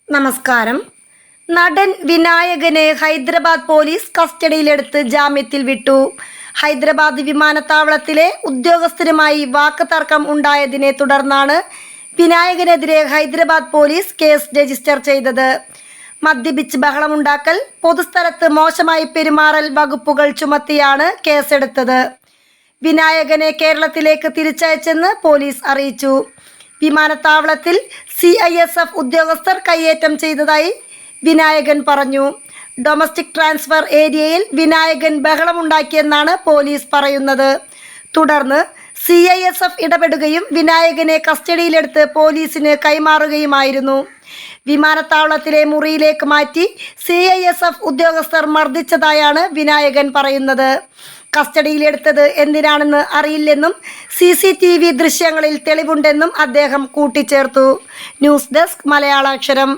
നമസ്കാരം. നടൻ വിനായകനെ ഹൈദരാബാദ് പോലീസ് കസ്റ്റഡിയിലെടുത്ത് ജാമ്യത്തിൽ വിട്ടു. ഹൈദരാബാദ് വിമാനത്താവളത്തിലെ ഉദ്യോഗസ്ഥരുമായി വാക്കുതർക്കം ഉണ്ടായതിനെ തുടർന്നാണ് വിനായകനെതിരെ ഹൈദരാബാദ് പോലീസ് കേസ് രജിസ്റ്റർ ചെയ്തത്. മദ്യപിച്ച് ബഹളമുണ്ടാക്കൽ, പൊതുസ്ഥലത്ത് മോശമായി പെരുമാറൽ വകുപ്പുകൾ ചുമത്തിയാണ് കേസെടുത്തത്. വിനായകനെ കേരളത്തിലേക്ക് തിരിച്ചയച്ചെന്ന് പോലീസ് അറിയിച്ചു. വിമാനത്താവളത്തിൽ CISF ഉദ്യോഗസ്ഥർ കയ്യേറ്റം ചെയ്തതായി വിനായകൻ പറഞ്ഞു. ഡൊമസ്റ്റിക് ട്രാൻസ്ഫർ ഏരിയയിൽ വിനായകൻ ബഹളമുണ്ടാക്കിയെന്നാണ് പോലീസ് പറയുന്നത്. തുടർന്ന് CISF ഇടപെടുകയും വിനായകനെ കസ്റ്റഡിയിലെടുത്ത് പോലീസിന് കൈമാറുകയുമായിരുന്നു. വിമാനത്താവളത്തിലെ മുറിയിലേക്ക് മാറ്റി CISF ഉദ്യോഗസ്ഥർ മർദ്ദിച്ചതായാണ് വിനായകൻ പറയുന്നത്. കസ്റ്റഡിയിലെടുത്തത് എന്തിനാണെന്ന് അറിയില്ലെന്നും CCTV ദൃശ്യങ്ങളിൽ തെളിവുണ്ടെന്നും അദ്ദേഹം കൂട്ടിച്ചേർത്തു. News desk മലയാളാക്ഷരം.